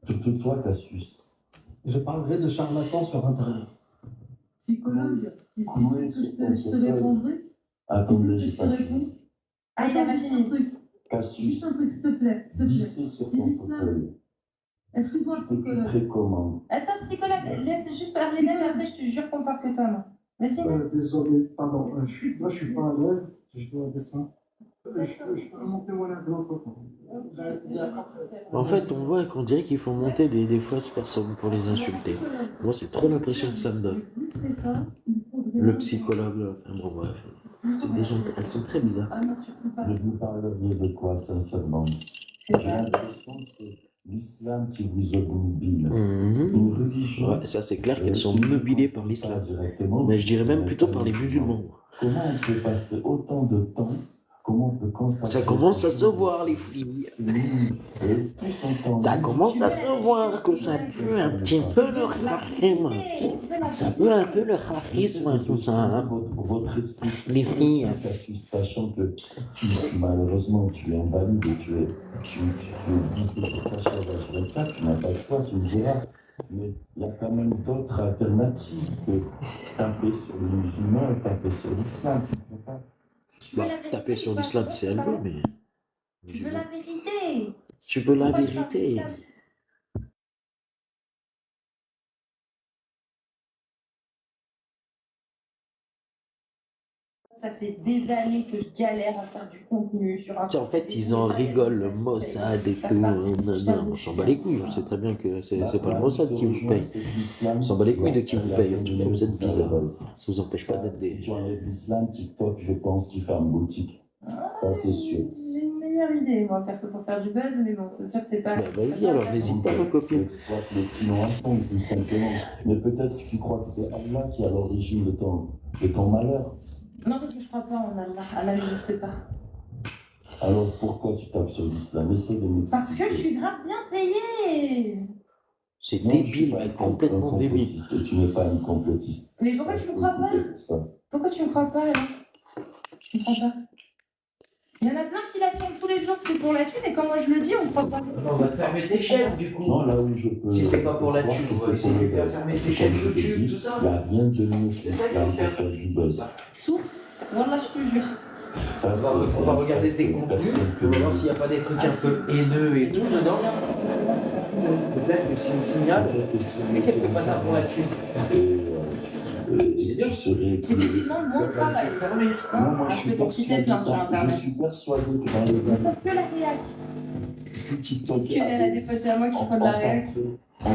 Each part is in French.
Surtout toi, Cassius. Je parlerai de charlatans sur Internet. Psychologue, tu Couler sais sur que ton je te fauteuil. répondrai? Attendez, Tu sais j'ai que je te pas fini. réponds? Ah, il a Attends, pas juste un fini. truc. Juste Cassius, un truc, s'il te plaît. S'il te plaît. vissez sur ton fauteuil. Excuse-moi, Tu psychologue. t'occuperais comment? Attends, psychologue, laisse juste parler d'elle, après je te jure qu'on parle que toi, moi. Vas-y, Nat. Désolé, pardon, moi je suis pas à l'aise, je dois descendre. Je peux monter mon aide de l'autre côté. En fait, on voit qu'on dirait qu'il faut monter des fausses personnes pour les insulter. Moi, c'est trop l'impression que ça me donne. Le psychologue, là, enfin, bon, bref. C'est des gens, elles sont très bizarres. Ah non, surtout pas. Mais vous parleriez de quoi, sincèrement? J'ai l'impression que c'est l'islam qui vous obnubile. Une religion. Ouais, ça, c'est clair qu'elles sont mobilées par l'islam. Mais je dirais même plutôt par les musulmans. Comment on peut passer autant de temps? Comment on peut consacrer? Ça commence à se voir, les filles. Ça commence à se voir que ça pue un petit peu le charisme. Ça pue un peu le charisme, tout ça. Hein. Votre esprit, Les filles. Sachant que malheureusement tu es invalide et tu es pour ta chaise H24, tu n'as pas le choix, tu me diras. Mais il y a quand même d'autres alternatives que taper sur les musulmans et taper sur l'islam. Tu ne peux pas. Bah, taper sur l'islam, c'est elle veut, mais. Tu veux la vérité. Tu veux la Pourquoi tu parles vérité. d'islam? Ça fait des années que je galère à faire du contenu sur un. En fait, ils en rigolent, le Mossad et tout. Non, on s'en bat les couilles, on sait très bien que c'est pas le Mossad qui vous paye. On s'en bat les couilles de qui vous paye, en tout cas, vous êtes bizarre. Ça vous empêche pas d'être des. Si tu enlèves l'islam, TikTok, je pense qu'il ferme boutique. Ça, c'est sûr. J'ai une meilleure idée, moi, perso, pour faire du buzz, mais bon, c'est sûr que c'est pas. Bah, vas-y, alors, n'hésite pas, ma Tu copine. exploites les clients à fond, tout simplement. Mais peut-être que tu crois que c'est Allah qui est à l'origine de ton malheur. Non, parce que je crois pas en Allah. Allah n'existe pas. Alors pourquoi tu tapes sur l'islam? Essaie de m'expliquer. Parce que je suis grave bien payée. C'est Non, je suis débile, pas mais un complètement débile. complotiste. Tu n'es pas une complotiste. Mais pourquoi tu me crois pas? Ça. Pourquoi tu me crois pas, là? Je comprends pas. Il y en a plein qui l'affirment tous les jours que c'est pour la thune, et quand moi je le dis, on me croit pas. On va te fermer tes chaînes, du coup. Non, là où je peux. Si c'est pas pour la croire thune, que on va c'est essayer pour de le faire buzz. fermer ses Comme chaînes je te YouTube, dis, tout ça. il n'y a rien de mieux que C'est ça qu'il l'islam faut pour faire. faire du buzz. Source, voilà, je te jure. Ça, On va regarder tes contenus, on va voir s'il n'y a pas des trucs un peu haineux et tout dedans. Peut-être que c'est un signal, mais qu'elle fait pas ça pour la thune. Tu serais. Effectivement, mon travail. Moi, je suis persuadé que dans le Sauf que la réac. si TikTok. Que dalle à des potes à moi qui font de la réac.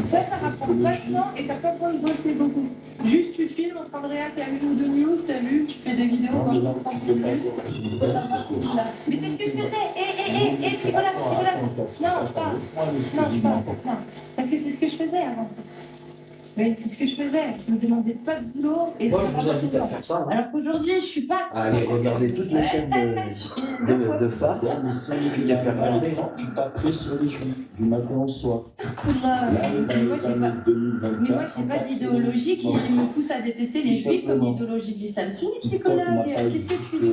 Ça rapporte vachement et t'as pas besoin de bosser beaucoup. Juste tu filmes en train de réac à une ou deux news, t'as vu, tu fais des vidéos Non, mais là, pendant 30 tu peux pas minutes. Mais c'est ce que je faisais. Psychologue. Non, je parle. Non. Parce que c'est ce que je faisais avant. Oui, c'est ce que je faisais. Ça me demandait pas de boulot. Et Moi, ça je vous me invite à faire ça. Hein. Alors qu'aujourd'hui, je suis pas. Allez, regardez toutes les chaînes de FAF et puis les faire fermer. Tu taperais sur les juifs du matin au soir. Là, Là, dans mais moi, les j'ai pas. années 2024. Mais moi, j'ai pas d'idéologie qui me pousse à détester les juifs comme l'idéologie de l'islam sunni, psychologue. Qu'est-ce que tu dis?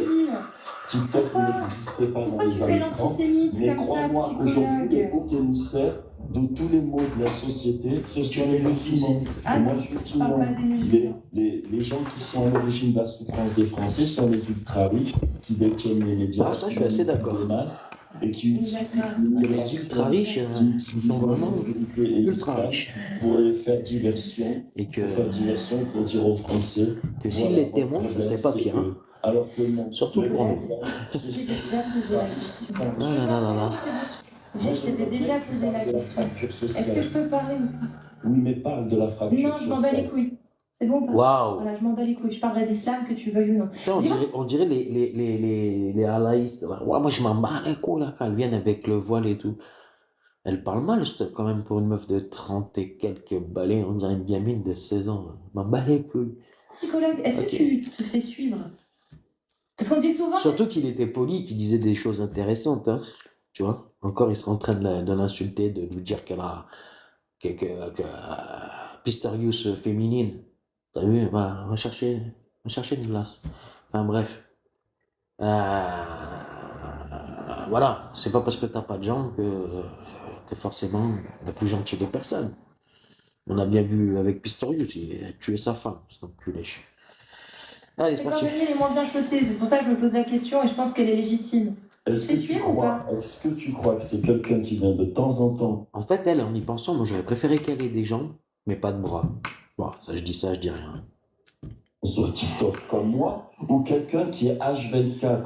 TikTok n'existait pas dans Pourquoi tu les fais années 30. l'antisémite Mais comme ça, crois-moi, aujourd'hui, les psychologue? hauts commissaires de tous les maux de la société, ce sont les musulmans. Ah Et moi, non, je je parle dis pas non. des musulmans. Les gens qui sont à l'origine de la souffrance des Français sont les ultra-riches qui détiennent les médias. Ah, ça, je suis assez d'accord. Les masses et qui utilisent Les ultra-riches, ils sont vraiment ultra riches. pour faire diversion. Et que Pour faire diversion, pour dire aux Français. s'ils voilà, les témoignent, ce serait pas pire. Hein. Alors que non. Surtout pour nous. J'ai déjà posé la question. Non. Je t'avais déjà posé la question. Est-ce que je peux parler ou pas? Oui, mais parle de la fracture Non, je m'en bats les couilles. C'est bon ou pas? Waouh. Voilà, je m'en bats les couilles. Je parlerai d'islam, que tu veuilles ou non. On dirait les alaïstes. Ouais, moi, je m'en bats les couilles là, quand elles viennent avec le voile et tout. Elle parle mal, quand même, pour une meuf de 30 et quelques balais. On dirait une gamine de 16 ans. Je m'en bats les couilles. Psychologue, est-ce que tu te fais suivre? Parce qu'on dit souvent. Surtout qu'il était poli, qu'il disait des choses intéressantes. Hein. Tu vois? Encore, il serait en train de l'insulter, de lui dire qu'elle a. que Pistorius féminine. T'as vu? Va chercher une glace. Enfin, bref. Voilà. C'est pas parce que t'as pas de jambes que t'es forcément la plus gentille des personnes. On a bien vu avec Pistorius, il a tué sa femme, cet enculé. Allez, c'est Les parti. cordonniers les moins bien chaussés, c'est pour ça que je me pose la question et je pense qu'elle est légitime. Est-ce Tu que fais tu suivre ou crois, est-ce que tu crois que c'est quelqu'un qui vient de temps en temps En fait, elle, en y pensant, moi j'aurais préféré qu'elle ait des jambes, mais pas de bras. Bon, ça, je dis rien. sur TikTok comme moi, ou quelqu'un qui est H24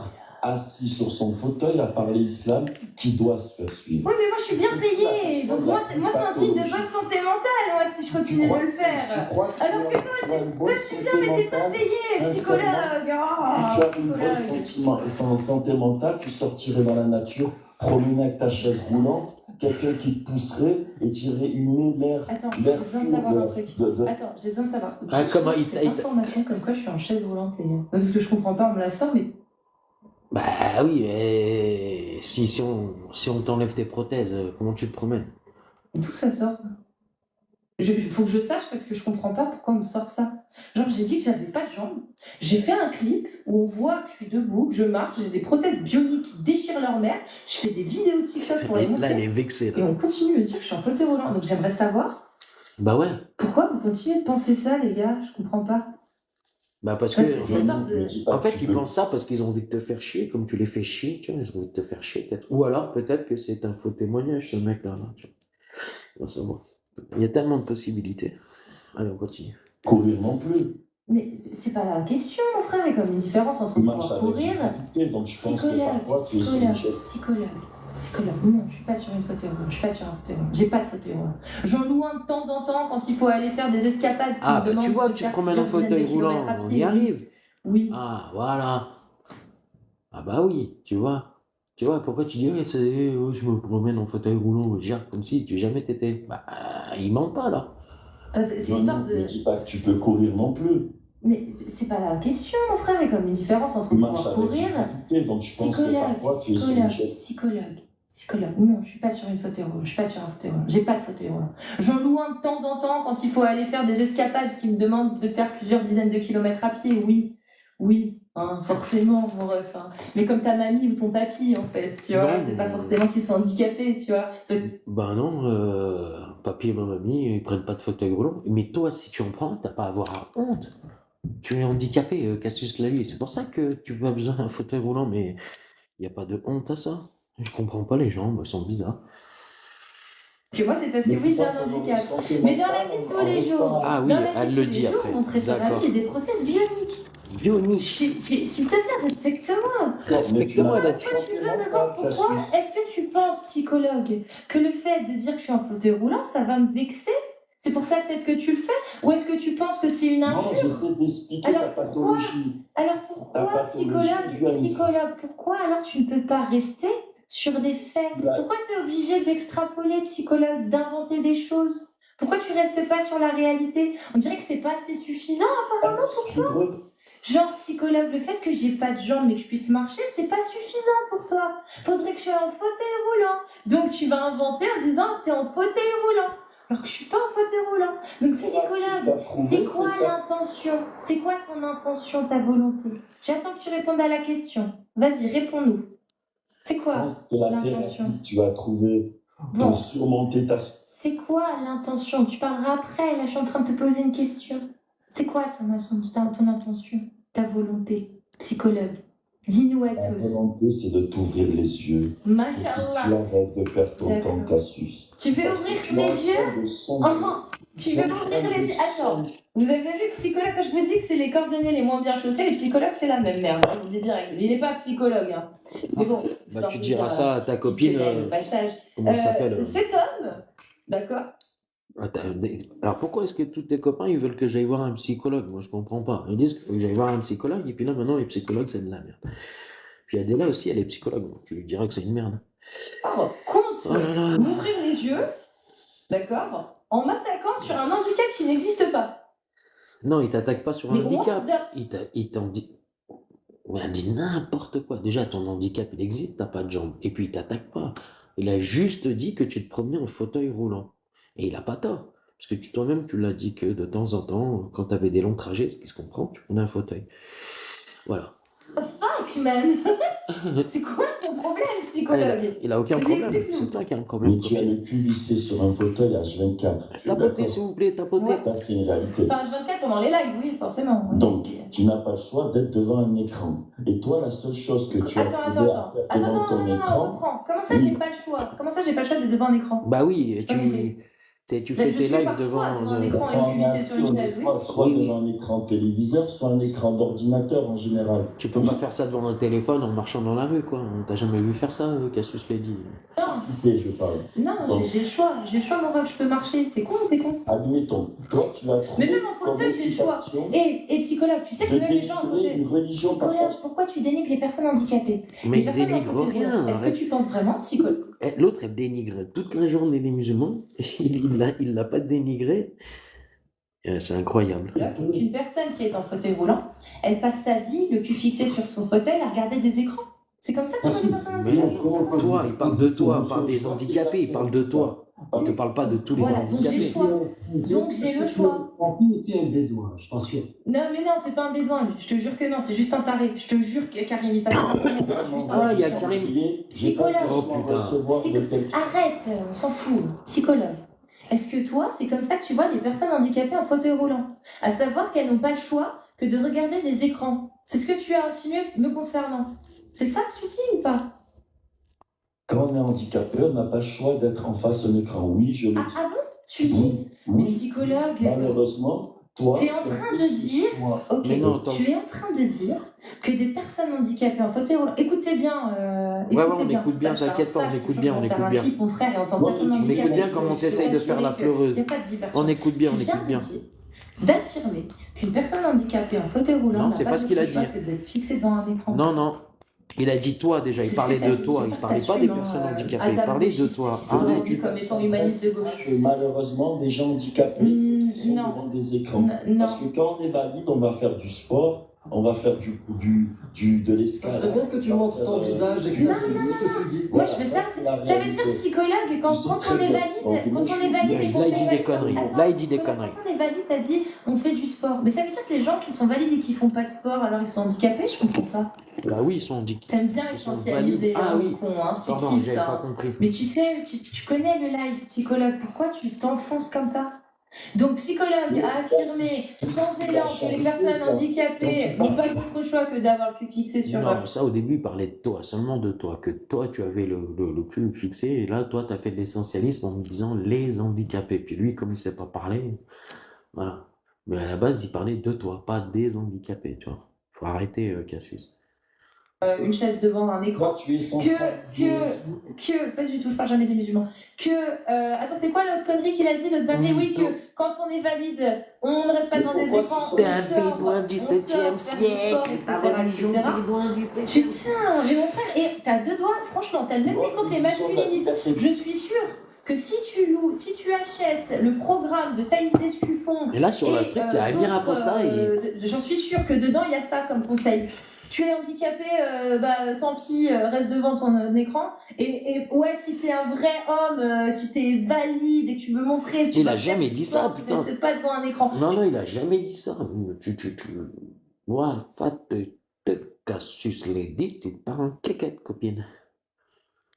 assis sur son fauteuil à parler islam, qui doit se faire suivre? Oui, mais moi je suis bien payée, donc moi c'est un signe de bonne santé mentale, moi, si je continue de le faire. Alors que toi, je suis bien, mais t'es pas payée, psychologue. Si tu as une bonne santé mentale, tu sortirais dans la nature, promener avec ta chaise roulante, quelqu'un qui te pousserait et tirer une l'air. Attends, j'ai besoin de savoir un truc. Attends, j'ai besoin de savoir. Ah, comment il cette information comme quoi je suis en chaise roulante, les gars. Parce que je comprends pas, on me la sort, mais. Bah oui, si on t'enlève tes prothèses, comment tu te promènes? D'où ça sort, ça? Faut que je sache parce que je comprends pas pourquoi on me sort ça. Genre, j'ai dit que j'avais pas de jambes. J'ai fait un clip où on voit que je suis debout, que je marche, j'ai des prothèses bioniques qui déchirent leur mère. Je fais des vidéos TikTok pour les Là, elle est montrer. vexée. Et Là. on continue de dire que je suis en fauteuil roulant. Donc j'aimerais savoir Bah ouais, pourquoi vous continuez de penser ça, les gars. Je comprends pas. bah parce Ouais, que c'est histoire de- en fait, ils pensent ça parce qu'ils ont envie de te faire chier, comme tu les fais chier, tu vois, ils ont envie de te faire chier peut-être. Ou alors peut-être que c'est un faux témoignage, ce mec-là. Tu vois. On va savoir. Il y a tellement de possibilités. Allez, on continue. Courir non plus. Mais c'est pas la question, mon frère. Il y a comme une différence entre Tu marches pouvoir avec courir. difficulté, donc je pense que Psychologue, parfois c'est une psychologue, chaise. psychologue. Non, je suis pas sur une fauteuil roulant. Je suis pas sur un fauteuil roulant. J'ai pas de fauteuil roulant. J'en loue un de temps en temps quand il faut aller faire des escapades qui Ah, me bah demandent tu vois, de tu faire te promènes en plusieurs fauteuil dizaines de roulant, kilomètres à on pied, y oui. arrive. Oui. Ah, voilà. Ah bah oui, tu vois. Tu vois, pourquoi tu dis, ouais, je me promène en fauteuil roulant, genre, comme si tu jamais t'étais. Bah, il ment pas, là. Enfin, c'est Non, histoire non, de. ne dis pas que tu peux courir non plus. Mais c'est pas la question, mon frère. Il y a comme une différence entre Tu marches pouvoir avec courir. difficulté, donc je pense que parfois c'est une chaise. Psychologue. Non, je suis pas sur une fauteuil roulant. Je suis pas sur un fauteuil roulant. J'ai pas de fauteuil roulant. J'en loue un de temps en temps quand il faut aller faire des escapades qui me demandent de faire plusieurs dizaines de kilomètres à pied. Oui. Oui, hein, forcément, mon ref. Hein. Mais comme ta mamie ou ton papy, en fait, tu vois. Non, C'est pas forcément qu'ils sont handicapés, tu vois. Bah non, papy et ma mamie, ils prennent pas de fauteuil roulant. Mais toi, si tu en prends, t'as pas à avoir honte. Tu es handicapé, Cassius Clavier. C'est pour ça que tu as besoin d'un fauteuil roulant, mais il n'y a pas de honte à ça. Je comprends pas les gens, ils sont bizarres. Que moi, c'est parce que oui, j'ai un handicap. Mais dans la vie de tous les jours, Ah oui, dans la vie elle de le tous dit les jours, après. mon très cher ami, D'accord. j'ai des prothèses bioniques. Bionique. S'il te plaît, respecte-moi. Respecte-moi là. Pourquoi tu veux me voir? Pourquoi est-ce que tu penses, psychologue, que le fait de dire que je suis en fauteuil roulant, ça va me vexer? C'est pour ça peut-être que tu le fais? Ou est-ce que tu penses que c'est une Non, injure? j'essaie d'expliquer ta Alors, pathologie. Alors Ta pourquoi, pathologie, psychologue, pourquoi alors tu ne peux pas rester sur des faits? Bah. Pourquoi tu es obligé d'extrapoler, psychologue, d'inventer des choses? Pourquoi tu restes pas sur la réalité? On dirait que c'est pas assez suffisant, apparemment, pour toi. Genre, psychologue, le fait que j'ai pas de jambes mais que je puisse marcher, c'est pas suffisant pour toi. Faudrait que je sois en fauteuil roulant. Donc tu vas inventer en disant que t'es en fauteuil roulant. Alors que je suis pas en fauteuil roulant. Donc psychologue, c'est quoi l'intention? C'est quoi ton intention, ta volonté? J'attends que tu répondes à la question. Vas-y, réponds-nous. C'est Je quoi pense que la l'intention? thérapie que tu vas trouver Bon, pour surmonter ta... c'est quoi l'intention? Tu parleras après, là je suis en train de te poser une question. C'est quoi ton intention, ta volonté, psychologue? Dis-nous à La tous. volonté, c'est de t'ouvrir les yeux. Et que tu Machallah. arrêtes de perdre ton D'accord. temps, Cassius. Tu veux Parce que ouvrir tu les as yeux? de son- Oh, tu veux ouvrir les yeux? Attends, vous avez vu, psychologue, quand je vous dis que c'est les cordonniers les moins bien chaussés, les psychologues, c'est la même merde. Je vous le dis direct. Il n'est pas psychologue. Hein. Mais bon, Bah histoire tu de diras dire, ça à ta petite copine. querelle au passage. Comment elle s'appelle? Cet homme, d'accord? Alors pourquoi est-ce que tous tes copains ils veulent que j'aille voir un psychologue? Moi je comprends pas. Ils disent qu'il faut que j'aille voir un psychologue et puis là maintenant les psychologues c'est de la merde. Puis Adela aussi elle est psychologue. Bon, tu lui diras que c'est une merde. Par contre, Oh là là. m'ouvrir les yeux, d'accord, en m'attaquant sur un handicap qui n'existe pas. Non, il t'attaque pas sur un Mais handicap. what Il t'en dit. Mais elle dit n'importe quoi. Déjà ton handicap il existe, t'as pas de jambes. Et puis il t'attaque pas. Il a juste dit que tu te promenais en fauteuil roulant. Et il a pas tort. Parce que toi-même, tu l'as dit que de temps en temps, quand tu avais des longs trajets, ce qui se comprend, tu prenais un fauteuil. Voilà. Fuck, man. C'est quoi ton ton problème, psychologue? Il a aucun Vas-y, problème. explique-nous. C'est toi qui as un problème. Mais tu as le cul vissé sur un fauteuil H24. Tu es Tapotez, d'accord? s'il vous plaît, tapotez. Ouais. Ça, c'est une réalité. Enfin, H24 pendant les lives, oui, forcément. oui. Donc, tu n'as pas le choix d'être devant un écran. Et toi, la seule chose que tu as Attends, trouvé à attends, faire attends, devant attends, ton non, non, écran, reprends. Comment ça, Oui. j'ai pas le choix? Comment ça, j'ai pas le choix d'être devant un écran? Bah oui, Pas compris. tu Là, fais je tes suis lives par choix devant devant un le... écran et on le cul est vissé sur assis, une on chaise, est oui. soit Oui, oui. devant un écran téléviseur, soit un écran d'ordinateur en général. Tu peux pas faire ça devant un téléphone en marchant dans la rue, quoi. T'as jamais vu faire ça, Cassius l'a dit. Et je parle. Non, Donc. j'ai le choix, mon ref, je peux marcher. T'es con ou t'es con? Admettons, toi, tu as trouvé. Mais même en fauteuil, j'ai le choix. occupation Et psychologue, tu sais que de même les gens en dénigrer fauteuil. une religion Psychologue, partagée. pourquoi tu dénigres les personnes handicapées? Mais Les il personnes en dénigre fauteuil rien, roulant. Est-ce que arrête. tu penses vraiment, psychologue? L'autre, elle dénigre toute la journée les musulmans. Il l'a pas dénigré. C'est incroyable. Qu'une personne qui est en fauteuil roulant, elle passe sa vie, le cul fixé sur son fauteuil, à regarder des écrans. C'est comme ça qu'on a les personnes Mais handicapées. toi, il parle de toi, il parle des handicapés, il parle de toi. Il te parle pas de tous les Voilà, donc j'ai le handicapés. choix. Donc j'ai le choix. En plus, tu es un bédouin, je t'assure. Non, mais non, c'est pas un bédouin, lui. Je te jure que non, c'est juste un taré. Je te jure que Karim, il passe pas. Ah, il y a Karim. Psychologue. Oh, putain. Arrête, on s'en fout. Psychologue. Est-ce que toi, c'est comme ça que tu vois les personnes handicapées en fauteuil roulant? À savoir qu'elles n'ont pas le choix que de regarder des écrans. C'est ce que tu as insinué me concernant. C'est ça que tu dis ou pas? Quand on est handicapé, on n'a pas le choix d'être en face d'un écran. Oui, je le dis. Ah bon? Tu dis? Mais Oui, psychologue, malheureusement, toi. t'es en tu as train fait de ce dire, choix. ok, Mais non, attends. tu es en train de dire que des personnes handicapées en fauteuil roulant. Écoutez bien, Ouais, on écoute bien, sache, t'inquiète pas, sache, on écoute je bien, vais on faire écoute un bien. clip, mon frère, et en tant que Moi, personne on On handicapée, écoute bien je comment peux t'essayes de faire la assurer que pleureuse. y a pas de diversion. On écoute bien, on Tu viens écoute bien. d'affirmer qu'une personne handicapée en fauteuil roulant Non, n'a c'est pas pas ce qu'il a d'autre choix dit. que d'être fixée devant un écran. Non, non. Il a dit toi déjà, il C'est ce parlait que t'as de dit. toi, il J'espère que parlait pas t'assumes, des personnes hein, handicapées, il Adam parlait de Gauchiste, toi. qui se revendique comme étant humaniste de gauche. Que malheureusement, des gens handicapés sont non. devant des écrans. Non. Parce que quand on est valide, on va faire du sport, on va faire de Ça l'escalade. serait bien que tu montres ton visage et que tu Non, assumes ce que tu dis. Moi, je fais ça. c'est la Ça veut réalité. dire, psychologue, quand Tu sais on très est bien. valide, Donc, quand moi, on je est suis- valide et Là, qu'on il fait dit des conneries. Attends, Là, il dit des psychologue, conneries. Quand on est valide, t'as dit, on fait du sport. Mais ça veut dire que les gens qui sont valides et qui font pas de sport, alors ils sont handicapés? Je comprends pas. Bah oui, ils sont handicapés. T'aimes bien Ils sont essentialiser, valides. Ah hein, oui. con, hein, tu Pardon, kiffes j'avais ça. pas compris. Mais tu sais, tu connais le live, psychologue, pourquoi tu t'enfonces comme ça? Donc, psychologue a affirmé sans élan que les personnes handicapées n'ont pas d'autre choix que d'avoir le cul fixé sur Non, ça au début, il parlait de toi, seulement de toi, que toi, tu avais le cul fixé, et là, toi, tu as fait de l'essentialisme en me disant les handicapés. Puis lui, comme il ne sait pas parler, voilà. Mais à la base, il parlait de toi, pas des handicapés, tu vois. Faut arrêter, Cassius. une chaise devant un écran. Toi, tu es censé. Pas du tout, je parle jamais des musulmans. Attends, c'est quoi l'autre connerie qu'il a dit, l'autre dinguerie? Oui, que quand on est valide, on ne reste pas devant des pourquoi écrans. tu on T'es un sort, bédouin du on 7e sort faire du sport, siècle, etc., etc. Putain, mais mon frère, et t'as deux doigts, franchement, t'as le même discours que les masculinistes. Je suis sûre que si tu achètes le programme de Thaïs Descuffon Et là, sur le truc, il y a Amir d'autres, Aposta et... j'en suis sûre que dedans il y a ça comme conseil. Tu es handicapé, tant pis, reste devant ton écran. Et ouais, si t'es un vrai homme, si t'es valide et que tu veux montrer... Il a jamais dit ça, tu putain. restes pas devant un écran. Non, il a jamais dit ça. Ouais, Cassius l'a dit, tu pars en quéquette, copine.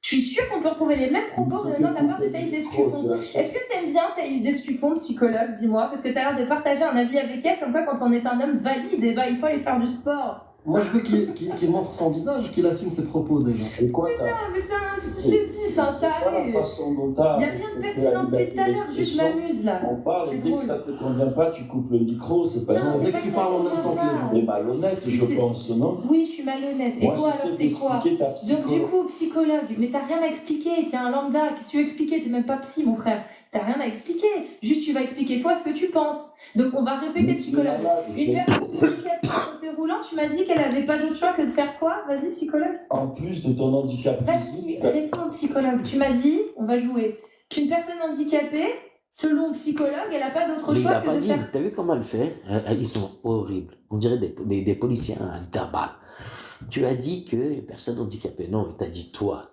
Je suis sûre qu'on peut retrouver les mêmes propos venant de la part de Thaïs Descuffon. Est-ce que t'aimes bien Thaïs Descuffon, psychologue, dis-moi? Parce que t'as l'air de partager un avis avec elle, comme quoi quand on est un homme valide, il faut aller faire du sport. Moi, je veux qu'il montre son visage, qu'il assume ses propos déjà. Et quoi, Non, mais je t'ai dit, c'est un ça la taré. façon dont t'as. Il n'y a rien de pertinent depuis tout à l'heure, juste je m'amuse là. On parle C'est et dès drôle. que ça te convient pas, tu coupes le micro, c'est pas Non, ça. c'est Dès pas que tu ça parles en qu'on même temps que les parle. gens. T'es malhonnête, je C'est- pense, non? Oui, je suis malhonnête. Et Moi, toi j'essaie alors, t'es quoi? d'expliquer ta Donc du psychologie. coup, psychologue, mais t'as rien à expliquer, t'es un lambda, qu'est-ce que tu veux expliquer? T'es même pas psy, mon frère. T'as rien à expliquer. Juste, tu vas expliquer toi ce que tu penses. Donc on va répéter, psychologue. Une personne handicapée en fauteuil roulant, tu m'as dit qu'elle avait pas d'autre choix que de faire quoi? Vas-y, psychologue. En plus de ton handicap Vas-y, physique, réponds, psychologue. Tu m'as dit, on va jouer, qu'une personne handicapée, selon psychologue, elle a pas d'autre Mais il choix n'a que pas de dit, faire. t'as vu comment elle fait? Ils sont horribles. On dirait des policiers à tabac. Tu as dit que les personnes handicapées. Non, il t'a dit toi,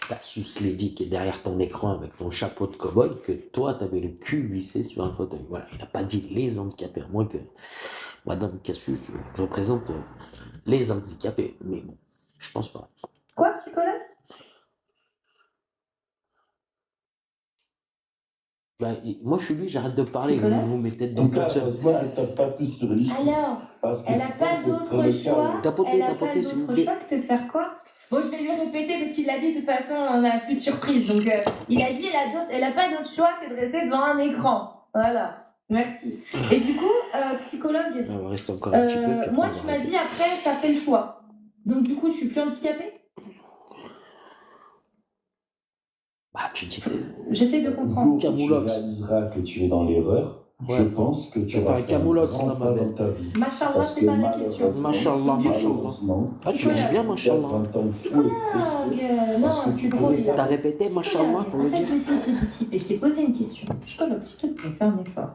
Cassius l'a dit qui est derrière ton écran avec ton chapeau de cow-boy, que toi, t'avais le cul vissé sur un fauteuil. Voilà, il n'a pas dit les handicapés, à moins que Madame Cassius représente les handicapés. Mais bon, je pense pas. Quoi, psychologue? Bah, moi, je suis lui, j'arrête de parler. Psychologue? Vous vous mettez En dedans tout cas, toute seule. heureusement, elle ne tape pas tous sur l'ici. Alors, Parce que elle n'a sinon, pas ce serait d'autre le choix. chaos. Tapotez, Elle n'a pas tapotez, s'il vous d'autre plaît. choix que de faire quoi? Bon, je vais lui répéter parce qu'il l'a dit. De toute façon, on n'a plus de surprise. Donc, il a dit elle a pas d'autre choix que de rester devant un écran. Voilà. Merci. Et du coup, psychologue, On va rester encore un petit peu. puis après, moi, on va tu m'as arrêter. dit après, tu as fait le choix. Donc, du coup, je suis plus handicapée? Bah, tu dis. J'essaie de Le comprendre. jour où tu Camoulox. réaliseras que tu es dans l'erreur, Ouais. je pense que tu T'as vas un faire un camoulox, grand là, ma pas belle. dans ta vie. Machallah, Parce c'est que pas la question. Machallah, Du coup, machallah. malheureusement, Ah, tu le dis bien, machallah. perdre un temps fou et précieux. Psychologue, non, Parce que c'est tu drôle. pourrais faire- T'as répété, machallah, pour le Arrête dire. d'essayer de te dissiper. Je t'ai posé une question. Psychologue, s'il te plaît, fais un effort.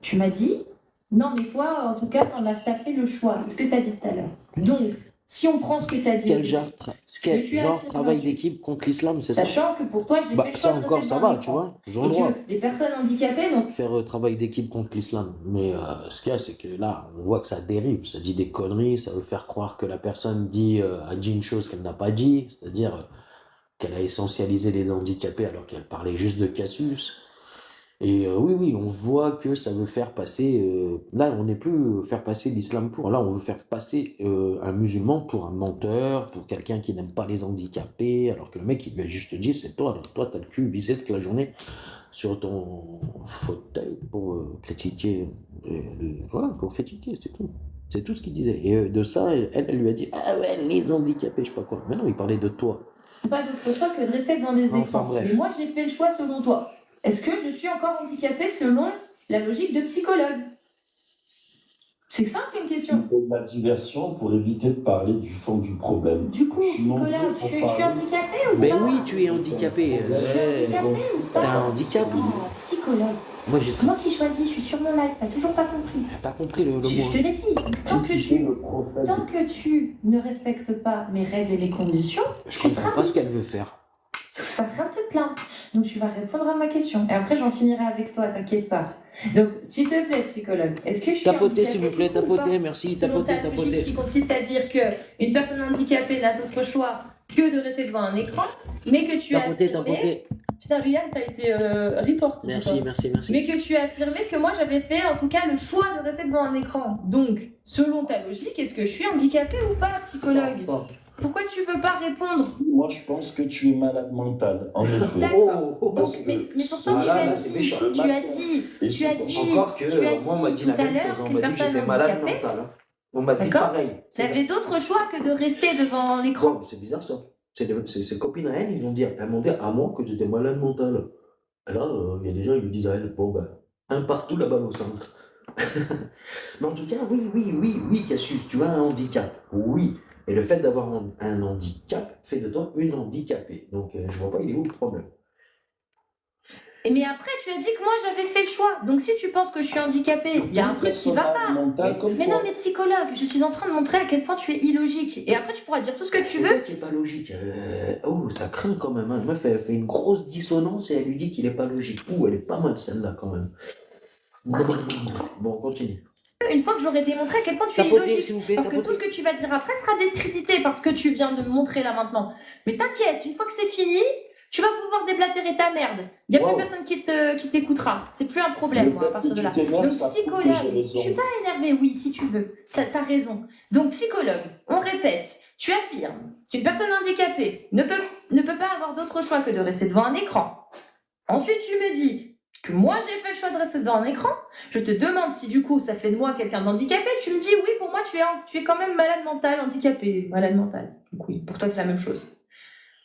Tu m'as dit, non, mais toi, en tout cas, t'as fait le choix. C'est ce que t'as dit tout à l'heure. Donc, si on prend ce que t'as dit, Quel genre, quel tu as genre affirmé travail ensuite. d'équipe contre l'islam, c'est ça? sachant que pour toi, j'ai Bah, fait le ça choix de encore, rester ça devant va, un tu écran. vois. J'ai le Et droit. que les personnes handicapées, donc, Faire travail d'équipe contre l'islam. Mais ce qu'il y a, c'est que là, on voit que ça dérive. Ça dit des conneries, ça veut faire croire que la personne a dit une chose qu'elle n'a pas dit, c'est-à-dire qu'elle a essentialisé les handicapés alors qu'elle parlait juste de Cassius. Et oui, on voit que ça veut faire passer. Là, on n'est plus faire passer l'islam pour. Là, on veut faire passer un musulman pour un menteur, pour quelqu'un qui n'aime pas les handicapés, alors que le mec, il lui a juste dit c'est toi, t'as le cul vissé toute la journée sur ton fauteuil pour critiquer. Voilà, pour critiquer, c'est tout. C'est tout ce qu'il disait. Et de ça, elle lui a dit ah ouais, les handicapés, je sais pas quoi. Mais non, il parlait de toi. pas d'autre choix que de rester devant des Enfin, écrans. bref. Mais moi, j'ai fait le choix selon toi. Est-ce que je suis encore handicapée selon la logique de psychologue? C'est simple comme Il question. faut de la diversion pour éviter de parler du fond du problème. Du coup, Je suis nombreux psychologue, pour je suis parler. handicapée ou Ben pas? oui, tu es handicapé. handicapée ou pas? T'as un handicap. Oh, psychologue. Moi, j'ai C'est moi qui choisis, je suis sur mon live, t'as toujours pas compris. pas compris le Je mot. te l'ai dit. Tant que, Tu es tu, le prophète. tant que tu ne respectes pas mes règles et les conditions, Je tu comprends seras pas ce qu'elle veut faire. ça sert de te plaindre. Donc tu vas répondre à ma question. Et après, j'en finirai avec toi, t'inquiète pas. Donc, s'il te plaît, psychologue, est-ce que je suis Tapotez, s'il vous handicapée plaît, ou pas? tapotez, merci, Selon ta tapotez, logique qui tapotez. consiste à dire qu'une personne handicapée n'a d'autre choix que de rester devant un écran, mais que tu as Tapotez, affirmé... tapotez. Putain, Ryan, t'as été report. Merci, merci, merci. Mais que tu as affirmé que moi, j'avais fait, en tout cas, le choix de rester devant un écran. Donc, selon ta logique, est-ce que je suis handicapée ou pas, psychologue? Pourquoi tu veux pas répondre? Moi, je pense que tu es malade mental, en effet. D'accord. Oh, Parce Donc, que mais pourtant, Ah tu là, as là, c'est dit, méchant. tu as dit, Et tu as surtout- dit, Encore que tu as moi, on m'a dit la tout à même l'heure chose. On qu'une m'a dit que personne j'étais malade handicapée, mental. Hein. On m'a dit D'accord. pareil. C'est ça. j'avais d'autres choix que de rester devant l'écran. Bon, c'est bizarre ça. C'est copines à elle, elles m'ont dit à moi que j'étais malade mental. Et là, il y a des gens qui lui disent à elle, bon ben, un partout, la balle au centre. Mais en tout cas, oui, Cassius, tu as un handicap. Oui. Et le fait d'avoir un handicap fait de toi une handicapée. Donc, je vois pas, il est où le problème? Mais après, tu as dit que moi, j'avais fait le choix. Donc, si tu penses que je suis handicapée, il y a un truc qui va pas. Mental comme Mais toi. non, mais psychologue, je suis en train de montrer à quel point tu es illogique. Et après, tu pourras dire tout ce que tu C'est veux. toi qui est pas logique. Oh, ça craint quand même. Hein. La meuf, elle fait une grosse dissonance et elle lui dit qu'il est pas logique. Ouh, elle est pas mal celle-là quand même. Bon, continue. Une fois que j'aurai démontré à quel point tu es Tapotez, illogique. s'il vous plaît, Parce que tout ce tapotez. que tu vas dire après sera discrédité parce que tu viens de me montrer là maintenant. Mais t'inquiète, une fois que c'est fini, tu vas pouvoir déblatérer ta merde. Il n'y a Wow. plus personne qui t'écoutera. C'est plus un problème, Le moi, à fait partir que de tu là. t'énerves, Donc, ça prouve que j'ai psychologue, raison. je suis pas énervée, oui, si tu veux. Ça, t'as raison. Donc, psychologue, on répète, tu affirmes qu'une personne handicapée ne peut pas avoir d'autre choix que de rester devant un écran. Ensuite, tu me dis que moi, j'ai fait le choix de rester devant un écran. Je te demande si, du coup, ça fait de moi quelqu'un d'handicapé. Tu me dis, oui, pour moi, tu es quand même malade mental, handicapé, malade mental. Donc, oui, pour toi, c'est la même chose.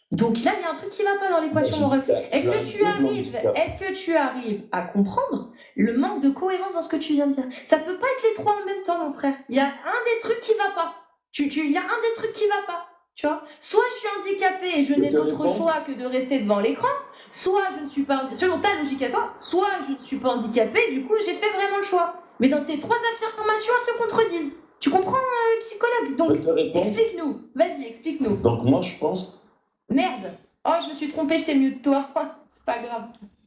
Donc là, il y a un truc qui va pas dans l'équation, mon ref. Est-ce que tu arrives à comprendre le manque de cohérence dans ce que tu viens de dire? Ça peut pas être les trois en même temps, mon frère. Il y a un des trucs qui va pas. Il y a un des trucs qui va pas. Tu vois? Soit je suis handicapée et je n'ai te d'autre répondre choix que de rester devant l'écran, soit je ne suis pas selon ta logique à toi, soit je ne suis pas handicapée, du coup j'ai fait vraiment le choix. Mais dans tes trois affirmations, elles se contredisent. Tu comprends, psychologue? Je Donc, peux te répondre. explique-nous. Vas-y, explique-nous. Donc moi, je pense, Merde. Oh, je me suis trompée, j'étais mieux de toi. C'est pas grave.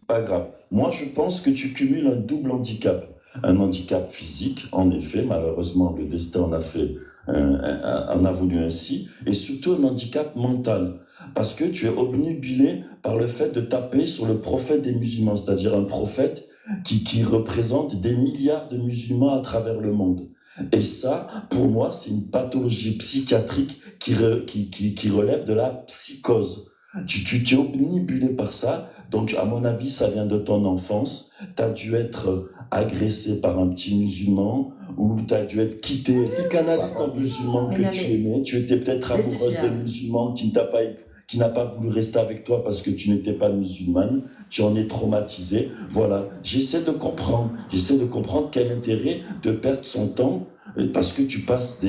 pas grave. Moi, je pense que tu cumules un double handicap. Un handicap physique, en effet, malheureusement, le destin en a fait en a voulu ainsi, et surtout un handicap mental, parce que tu es obnubilé par le fait de taper sur le prophète des musulmans, c'est-à-dire un prophète qui représente des milliards de musulmans à travers le monde. Et ça, pour moi, c'est une pathologie psychiatrique qui relève de la psychose. Tu es omnibulé par ça, donc à mon avis, ça vient de ton enfance. Tu as dû être agressé par un petit musulman, ou tu as dû être quitté Psychanalyste par un musulman Mais que non, tu mais- aimais. Tu étais peut-être Mais c'est amoureuse fiable. de musulman qui n'a pas voulu rester avec toi parce que tu n'étais pas musulmane. Tu en es traumatisé. Voilà, j'essaie de comprendre. J'essaie de comprendre quel intérêt de perdre son temps parce que tu passes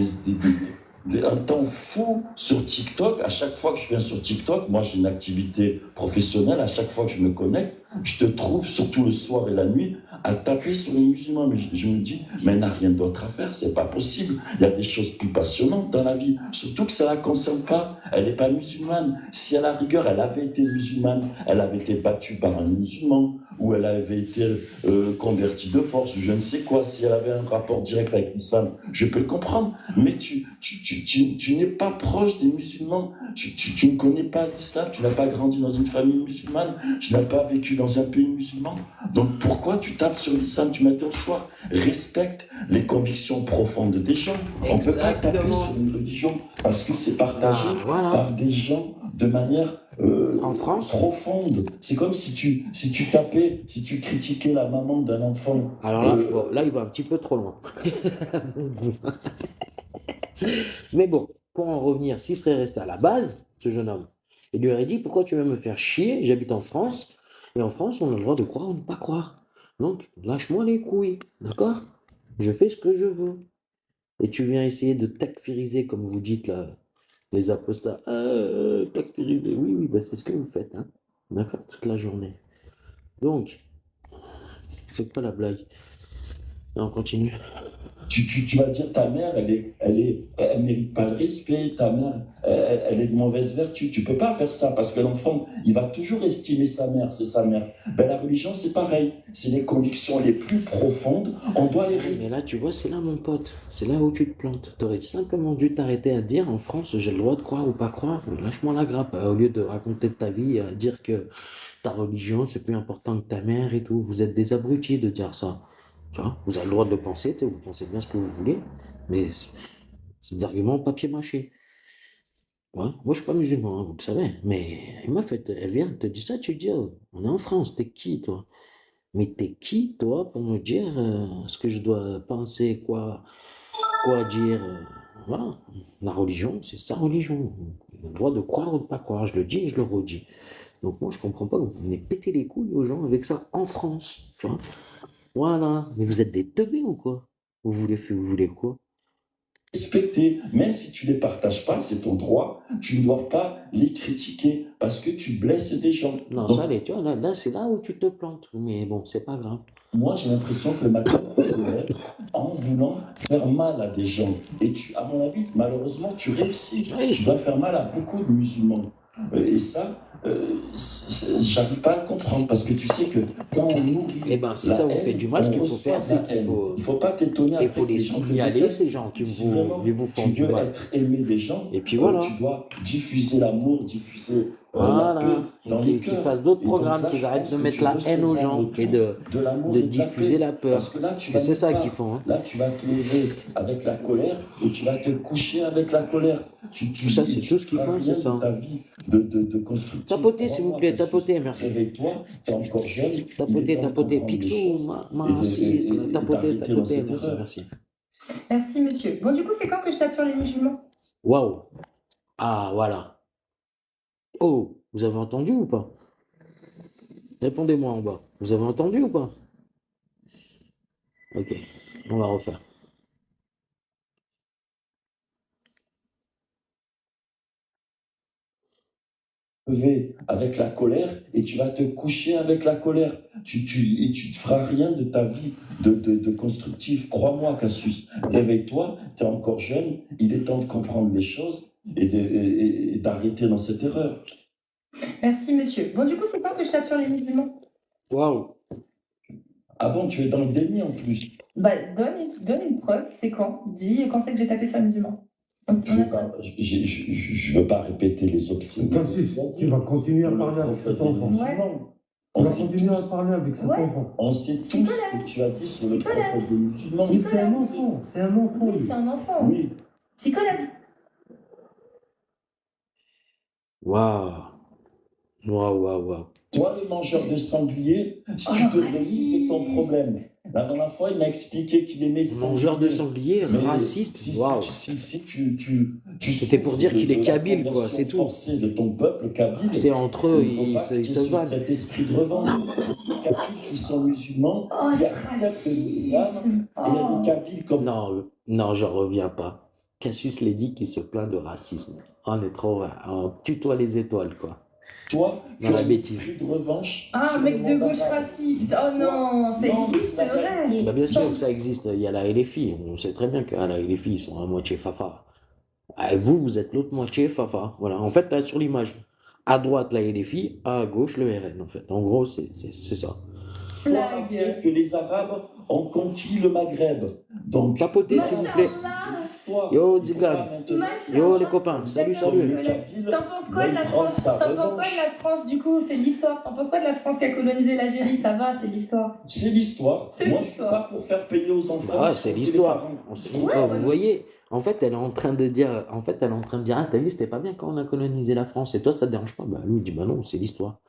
un temps fou sur TikTok. À chaque fois que je viens sur TikTok, moi j'ai une activité professionnelle, à chaque fois que je me connecte, je te trouve, surtout le soir et la nuit, à taper sur les musulmans. Mais je me dis, mais elle n'a rien d'autre à faire, c'est pas possible. Il y a des choses plus passionnantes dans la vie, surtout que ça la concerne pas. Elle n'est pas musulmane. Si à la rigueur, elle avait été musulmane, elle avait été battue par un musulman, ou elle avait été convertie de force, ou je ne sais quoi, si elle avait un rapport direct avec l'islam, je peux le comprendre. Mais tu n'es pas proche des musulmans, tu ne connais pas l'islam, tu n'as pas grandi dans une famille musulmane, tu n'as pas vécu dans un pays musulman. Donc pourquoi tu tapes sur l'islam du matin au soir? Respecte les convictions profondes des gens. On ne peut pas taper Exactement. sur une religion parce que c'est partagé Ah, voilà. par des gens de manière En France, profonde. C'est comme si tu tapais, si tu critiquais la maman d'un enfant. alors là, bon, là, il va un petit peu trop loin. Mais bon, pour en revenir, s'il serait resté à la base, ce jeune homme, il lui aurait dit, pourquoi tu veux me faire chier? J'habite en France, et en France, on a le droit de croire ou de ne pas croire. Donc, lâche-moi les couilles, d'accord? Je fais ce que je veux. Et tu viens essayer de takfiriser, comme vous dites là, les apostats. Takfiriser, oui, oui, bah, c'est ce que vous faites, hein. D'accord? Toute la journée. Donc, c'est quoi la blague? Et on continue. Tu vas dire ta mère, elle mérite pas le respect, ta mère, elle est de mauvaise vertu. Tu peux pas faire ça parce que l'enfant, il va toujours estimer sa mère, c'est sa mère. Ben, la religion, c'est pareil. C'est les convictions les plus profondes. On doit les respecter. Mais là, tu vois, c'est là, mon pote. C'est là où tu te plantes. Tu aurais simplement dû t'arrêter à dire en France, j'ai le droit de croire ou pas croire. Lâche-moi la grappe. Au lieu de raconter ta vie, à dire que ta religion, c'est plus important que ta mère et tout. Vous êtes des abrutis de dire ça. Tu vois, vous avez le droit de le penser, tu sais, vous pensez bien ce que vous voulez, mais c'est des arguments papier mâché. Ouais, moi, je suis pas musulman, hein, vous le savez, mais une meuf, elle vient, elle te dit ça, tu dis, oh, on est en France, t'es qui, toi? Mais t'es qui, toi, pour me dire ce que je dois penser, quoi dire? Voilà, la religion, c'est sa religion. On a le droit de croire ou de pas croire, je le dis et je le redis. Donc moi, je comprends pas que vous venez péter les couilles aux gens avec ça en France, tu vois. Voilà, mais vous êtes des teubés ou quoi? Vous voulez quoi? Respecter, même si tu ne les partages pas, c'est ton droit, tu ne dois pas les critiquer parce que tu blesses des gens. Non, Donc, ça, tu vois, là, c'est là où tu te plantes. Mais bon, c'est pas grave. moi, j'ai l'impression que le matin, tu te lèves en voulant faire mal à des gens. Et à mon avis, malheureusement, tu réussis. Oui. Tu dois faire mal à beaucoup de musulmans. Et ça, j'arrive pas à le comprendre parce que tu sais que quand on nourrit Eh ben, si la ça vous haine, fait du mal, on ce qu'il faut reçoit faire, de c'est la qu'il haine. faut, Il faut pas t'étonner il après faut que les les gens te signaler, détestent. ces gens qui Si vraiment vous font tu du veux mal. être aimé des gens, Et puis voilà. tu dois diffuser l'amour, diffuser la Voilà, paix dans et les qu'ils cœurs. fassent d'autres Et donc programmes, là, qu'ils je arrêtent pense de que mettre tu la veux haine aux seulement gens le et tout de l'amour de et de la diffuser paix. la peur. Parce que là, Parce tu que vas c'est nulle ça part. qu'ils font, hein. Là, tu vas te lever avec la colère et tu vas te coucher avec la colère. Ça, c'est Tu tout ce qu'ils feras font, c'est rien ça. de ta vie de constructif. Tapotez, s'il vous Crois-moi, plaît, Cassius. tapotez, merci. Réveille-toi, tu es encore jeune. Il est Tapotez, temps de tapotez. comprendre les Picsou, choses merci, et tapotez, d'arrêter dans tapotez, cette merci, erreur. merci. Merci, monsieur. Bon, du coup, c'est quand que je tape sur les musulmans? Waouh. Ah, voilà. Oh, vous avez entendu ou pas? Répondez-moi en bas. Vous avez entendu ou pas? Ok, on va refaire. Lever avec la colère et tu vas te coucher avec la colère. Et tu ne feras rien de ta vie de constructif. Crois-moi, Cassius. Réveille-toi, tu es encore jeune. Il est temps de comprendre les choses et d'arrêter dans cette erreur. Merci, monsieur. Bon, du coup, c'est quand que je tape sur les musulmans? Waouh. Ah bon, tu es dans le déni en plus. Bah, donne une preuve, c'est quand? Dis quand c'est que j'ai tapé sur un musulman. Je ne veux pas répéter les obscénités. Cassius, tu vas continuer à parler avec cet enfant. Tu On vas sait continuer à tous, parler avec cet Ouais. enfant. on sait tous ce que tu as dit sur le Psychologue. prophète des musulmans. Mais c'est un enfant, c'est un enfant. Oui, lui. c'est un enfant. Oui, Psychologue. Waouh. Waouh. toi, le mangeur de sanglier, si tu Oh, te relis de ton raciste. problème. La dernière fois, il m'a expliqué qu'il aimait Mangeur de sanglier, Mais raciste. si Waouh. C'était pour dire qu'il est kabyle, quoi, c'est tout. De ton peuple kabyle. C'est entre eux, Il faut ils pas se que tu se aies valent. cet esprit de revanche. Les Kabyles qui sont musulmans, Oh, il y a ce certes l'islam, racisme. et il y a Oh. des Kabyles comme Non, j'en reviens pas. Cassius l'a dit qu'il se plaint de racisme. On est trop, on tutoie les étoiles, quoi. toi, Dans tu la as bêtise. l'esprit de revanche. Ah, sur un le mec de monde gauche arabe. raciste. Oh non, ça Non, existe, c'est la c'est vrai. vérité. Bah bien sûr que ça existe. Il y a la et les filles. On sait très bien que la et les filles sont à moitié fafa. Et vous êtes l'autre moitié fafa. Voilà. En fait, sur l'image, à droite, là, et les filles, à gauche, le RN, en fait. En gros, c'est ça. Toi, a fait que les Arabes ont conquis le Maghreb. Donc, Tapotez, s'il vous plaît. c'est l'histoire. Yo, Il faut Zigan. pas maintenant- Yo, les copains. Salut, D'accord. salut. Les Kabyles T'en penses quoi de la veulent prendre France? sa T'en penses quoi revanche. de la France du coup? C'est l'histoire. T'en penses quoi de la France qui a colonisé l'Algérie? Ça va, c'est l'histoire. C'est l'histoire. C'est Moi, je suis l'histoire. pas pour faire payer aux enfants. Bah ouais, ce c'est qu'ont fait les l'histoire. parents. Vous voyez, en fait, elle est en train de dire, ah, t'as vu, c'était pas bien quand on a colonisé la France. Et toi, ça te dérange pas? Bah, lui, il dit, bah non, c'est l'histoire.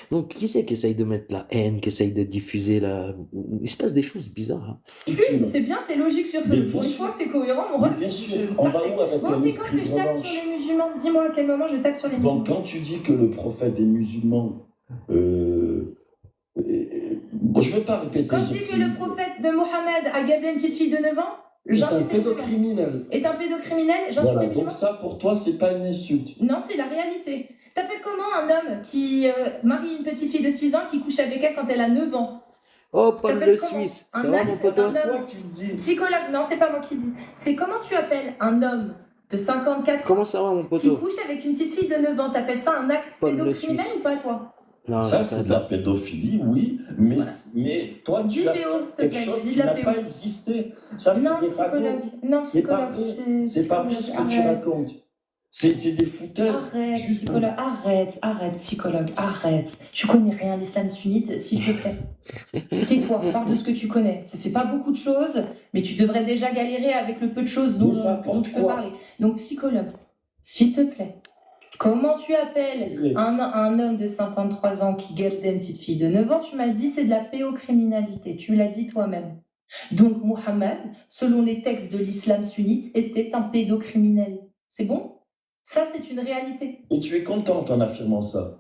Donc, qui c'est qui essaye de mettre la haine, qui essaye de diffuser la... Il se passe des choses bizarres. Hein. Et Oui, tu- c'est bien, t'es logique sur ce. Mais Pour bien une sûr. fois que t'es cohérent, mon Mais rôle. bien sûr, c'est on va parfait. où avec Bon, un c'est quand esprit que je de tape revanche? sur les musulmans? Dis-moi à quel moment je tape sur les Donc, musulmans. quand tu dis que le prophète des musulmans, moi, je ne vais pas répéter. Quand je dis que le prophète de Mohammed a gardé une petite fille de 9 ans, C'est un j'insulte les musulmans. pédocriminel. Est un pédocriminel, j'insulte Voilà, les musulmans. donc ça, pour toi, c'est pas une insulte. Non, c'est la réalité. T'appelles comment un homme qui marie une petite fille de 6 ans qui couche avec elle quand elle a 9 ans? Oh, Paul T'appelles le comment? Suisse. Un Ça va, homme, mon c'est poteau? un homme. Toi qui me dis. Psychologue, non, c'est pas moi qui le dis. C'est comment tu appelles un homme de 54 ans Comment ça va, mon qui poteau? couche avec une petite fille de 9 ans? T'appelles ça un acte Paul le pédocriminel Suisse. ou pas, toi? Non, Ça, j'ai c'est pas de la pédophilie, oui, mais, mais toi, Du tu as PO, fait s'il te quelque plaît, chose dis qui de la n'a PO. pas existé. Ça, Non, c'est des ragots. psychologue. Non, C'est pas psychologue. vrai. C'est pas vrai ce que tu Arrête. racontes. C'est des foutaises. Arrête, juste pour- psychologue, arrête, psychologue, arrête. Tu connais rien à l'islam sunnite, s'il te plaît. Tais-toi, parle de ce que tu connais. Ça fait pas beaucoup de choses, mais tu devrais déjà galérer avec le peu de choses dont Mais ça dont tu peux pourquoi? parler. Donc, psychologue, s'il te plaît, comment tu appelles Oui. un homme de 53 ans qui garde une petite fille de 9 ans? Tu m'as dit c'est de la pédocriminalité. Tu l'as dit toi-même. Donc, Mohammed, selon les textes de l'islam sunnite, était un pédocriminel. C'est bon? Ça, c'est une réalité. Et tu es contente en affirmant ça.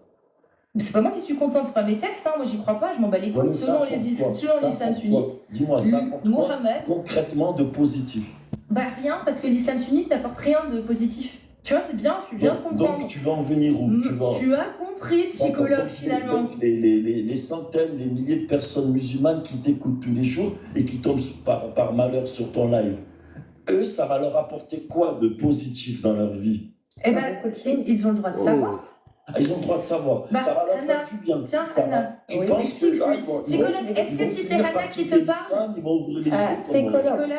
Mais c'est pas moi qui suis contente, c'est pas mes textes, hein. Moi j'y crois pas, je m'en bats les couilles. Ouais, Selon ça, les pourquoi? selon Ça, l'islam pourquoi? sunnite, Dis-moi ça, pourquoi Mohammed, concrètement de positif. bah rien, parce que l'islam sunnite n'apporte rien de positif. Tu vois, c'est bien, tu viens de comprendre. Donc, tu vas en venir où? Tu vas... Tu as compris, psychologue, D'accord, donc, finalement. donc, les centaines, les milliers de personnes musulmanes qui t'écoutent tous les jours et qui tombent par malheur sur ton live, eux, ça va leur apporter quoi de positif dans leur vie? Eh ben, ils ont le droit de savoir. Ah, ils ont le droit de savoir. Bah, ça va leur Anna, faire du bien. tiens, Ça va- Anna, Tu oui, penses explique-lui. que... ils vont- Psychologue, ils vont- est-ce ils que vont si c'est finir Anna par qui quitter te parle, l'islam, ils vont ouvrir les Ah, yeux pour moi. psychologue,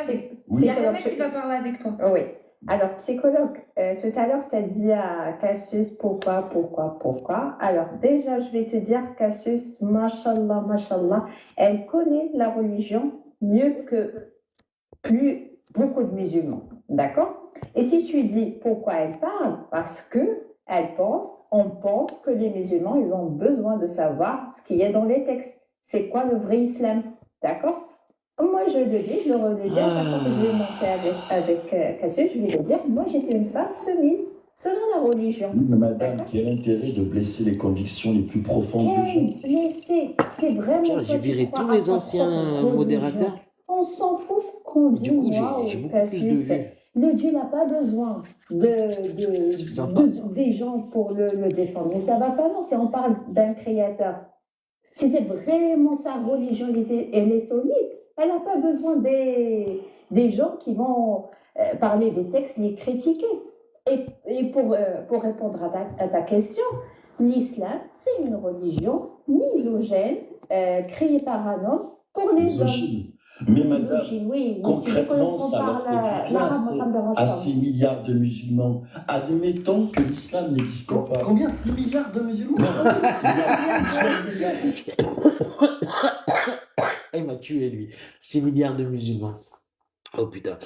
il y a Anna psychologue. qui va parler avec toi. Oui. Alors, psychologue, tout à l'heure, tu as dit à Cassius pourquoi. Alors, déjà, je vais te dire, Cassius, mashallah, elle connaît la religion mieux que beaucoup de musulmans. D'accord? Et si tu dis pourquoi elle parle, parce que on pense que les musulmans, ils ont besoin de savoir ce qu'il y a dans les textes. C'est quoi le vrai islam? D'accord? Moi, je le dis, je le redis à chaque fois que je vais monter avec Cassius, je vais le dire, moi, j'étais une femme soumise selon la religion. Oui, mais madame, quel intérêt de blesser les convictions les plus profondes des gens? Mais c'est vraiment... Tiens, toi, j'ai tu viré crois tous à les ta anciens propre religion. modérateurs. On s'en fout ce qu'on dit, Du coup, moi, j'ai au beaucoup plus de Cassius. vues. Le Dieu n'a pas besoin C'est sympa, ça. des gens pour le défendre. Mais ça va pas, non, si on parle d'un créateur. Si c'est vraiment sa religion, elle est solide, elle n'a pas besoin des gens qui vont parler des textes, les critiquer. Et pour répondre à ta question, l'islam, c'est une religion misogène, créée par un homme, que pour les hommes. misogyne. Mais madame, Misogyne, oui, oui. Tu veux concrètement, qu'on ça leur parle fait du bien l'arabe, moi ça me dérange à pas. 6 milliards de musulmans. Admettons que l'islam n'existe pas. Combien 6 milliards de musulmans? Il m'a tué, lui. 6 milliards de musulmans. Oh putain.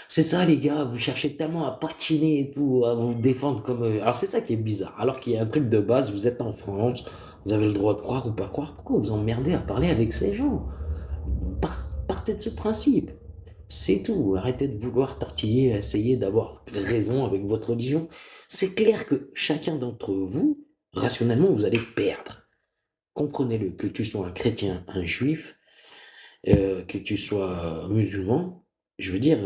C'est ça, les gars, vous cherchez tellement à patiner et tout, à vous défendre comme... Alors c'est ça qui est bizarre. Alors qu'il y a un truc de base, vous êtes en France, vous avez le droit de croire ou pas croire. Pourquoi vous emmerdez à parler avec ces gens? Partez de ce principe. C'est tout. Arrêtez de vouloir tortiller, essayer d'avoir raison avec votre religion. C'est clair que chacun d'entre vous, rationnellement, vous allez perdre. Comprenez-le, que tu sois un chrétien, un juif, que tu sois musulman, je veux dire,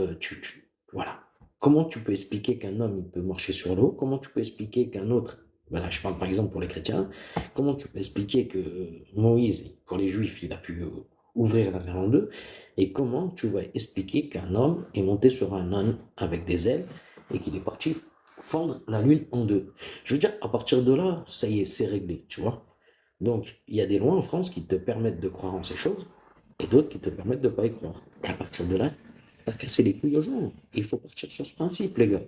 voilà. Comment tu peux expliquer qu'un homme il peut marcher sur l'eau? Comment tu peux expliquer qu'un autre, voilà, je parle par exemple pour les chrétiens, comment tu peux expliquer que Moïse, pour les juifs, il a pu ouvrir la mer en deux? Et comment tu vas expliquer qu'un homme est monté sur un âne avec des ailes et qu'il est parti fendre la lune en deux? Je veux dire, à partir de là, ça y est, c'est réglé, tu vois. Donc, il y a des lois en France qui te permettent de croire en ces choses et d'autres qui te permettent de ne pas y croire. Et à partir de là, pas casser les couilles aux gens. Il faut partir sur ce principe, les gars.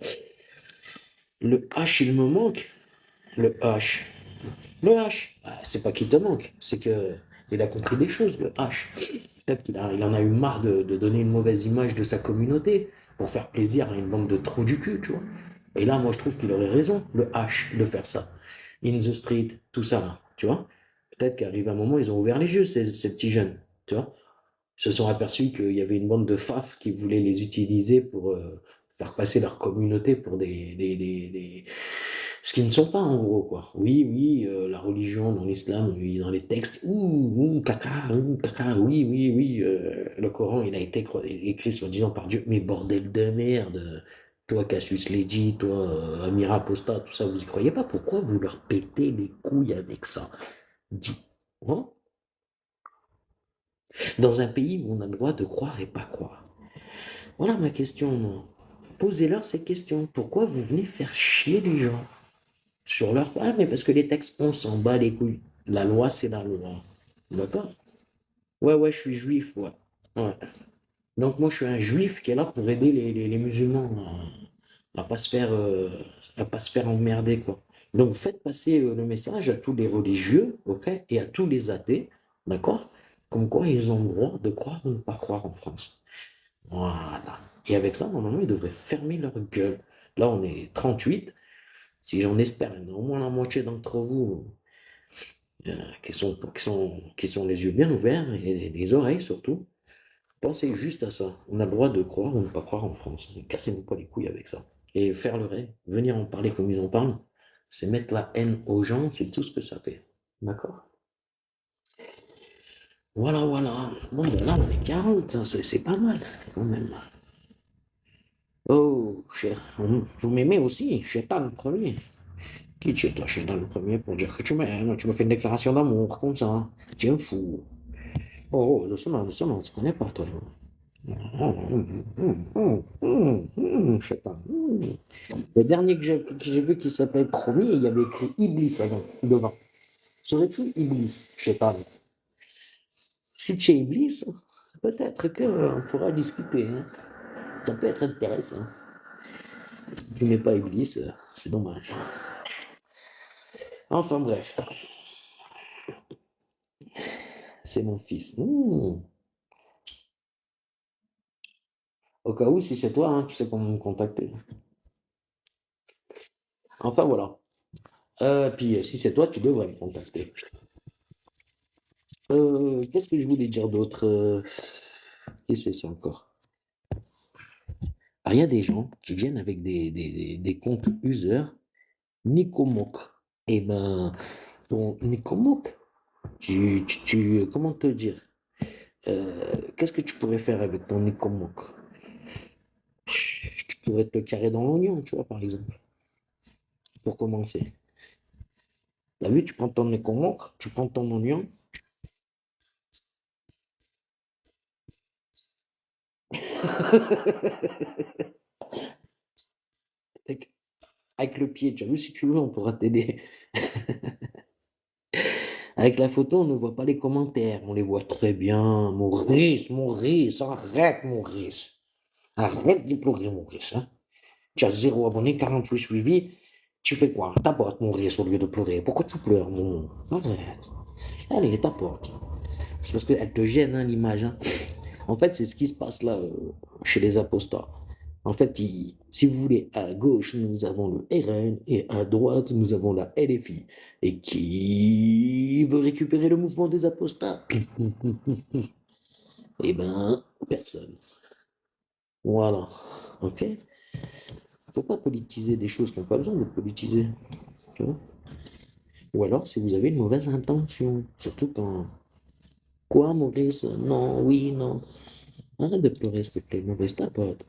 Le H, il me manque. Le H. Le H, c'est pas qu'il te manque, c'est que il a compris des choses, le H. Peut-être qu'il en a eu marre de donner une mauvaise image de sa communauté pour faire plaisir à une bande de trous du cul, tu vois. Et là, moi, je trouve qu'il aurait raison, le H, de faire ça. In the street, tout ça, là, tu vois. Peut-être qu'arrive un moment, ils ont ouvert les yeux, ces petits jeunes, tu vois. Ils se sont aperçus qu'il y avait une bande de faf qui voulaient les utiliser pour faire passer leur communauté pour ce qu'ils ne sont pas, en gros, quoi. Oui, la religion dans l'islam, oui, dans les textes, caca, oui, le Coran, il a été écrit soi-disant par Dieu, mais bordel de merde. Toi, Cassius Lady, toi, Amira Aposta, tout ça, vous y croyez pas? Pourquoi vous leur pétez les couilles avec ça? Hein? Dans un pays où on a le droit de croire et pas croire. Voilà ma question, moi. Posez-leur ces questions. Pourquoi vous venez faire chier les gens sur leur... Ah, mais parce que les textes, on s'en bat les couilles. La loi, c'est la loi. D'accord? Ouais, je suis juif, ouais. Donc moi, je suis un juif qui est là pour aider les musulmans à pas se faire emmerder, quoi. Donc faites passer le message à tous les religieux, ok, et à tous les athées, d'accord? Comme quoi ils ont le droit de croire ou ne pas croire en France. Voilà. Et avec ça, normalement, ils devraient fermer leur gueule. Là, on est 38. Si j'en espère, il y en a au moins la moitié d'entre vous qui sont les yeux bien ouverts et les oreilles surtout. Pensez juste à ça. On a le droit de croire ou ne pas croire en France. Cassez-vous pas les couilles avec ça. Et faire le rêve, venir en parler comme ils en parlent, c'est mettre la haine aux gens, c'est tout ce que ça fait. D'accord? Voilà. Bon, ben là, on est 40, hein, c'est pas mal, quand même. Oh, cher, vous m'aimez aussi, Chétan le premier. Qui tu es, toi, Chétan le premier, pour dire que tu m'aimes? Tu me fais une déclaration d'amour, comme ça. Tu es un fou. Oh, doucement, on se connaît pas, toi. Chétan. Le dernier que j'ai vu qui s'appelait Promis, il y avait écrit Iblis avant, devant. Serais-tu Iblis, Chétan? Si tu es Iblis, peut-être qu'on pourra discuter. Hein. Ça peut être intéressant. Si tu n'es pas Iblis, c'est dommage. Enfin bref. C'est mon fils. Au cas où, si c'est toi, hein, tu sais comment me contacter. Enfin voilà. Puis si c'est toi, tu devrais me contacter. Qu'est-ce que je voulais dire d'autre? Qu'est-ce que c'est encore? Alors, il y a des gens qui viennent avec des comptes user Nicomoc. Eh ben, ton Nicomoc, comment te dire? Qu'est-ce que tu pourrais faire avec ton Nicomoc? Tu pourrais te carrer dans l'oignon, tu vois, par exemple. Pour commencer. T'as vu, tu prends ton Nicomoc, tu prends ton oignon. Avec le pied, tu as vu, si tu veux, on pourra t'aider. Avec la photo, on ne voit pas les commentaires. On les voit très bien. Maurice, arrête, Maurice. Arrête de pleurer, Maurice. Hein. Tu as 0 abonné, 48 suivis. Tu fais quoi? Tapote, Maurice, au lieu de pleurer. Pourquoi tu pleures, mon? Arrête. Allez, tapote. C'est parce qu'elle te gêne, hein, l'image. Hein. En fait, c'est ce qui se passe là, chez les apostats. En fait, si vous voulez, à gauche, nous avons le RN et à droite, nous avons la LFI. Et qui veut récupérer le mouvement des apostats? Eh ben, personne. Voilà. Ok? Faut pas politiser des choses qui n'ont pas besoin d'être politisées. Tu vois? Ou alors, si vous avez une mauvaise intention. Surtout quand. Quoi, Maurice? Non, oui, non. Arrête de pleurer, s'il te plaît, Maurice, tapote.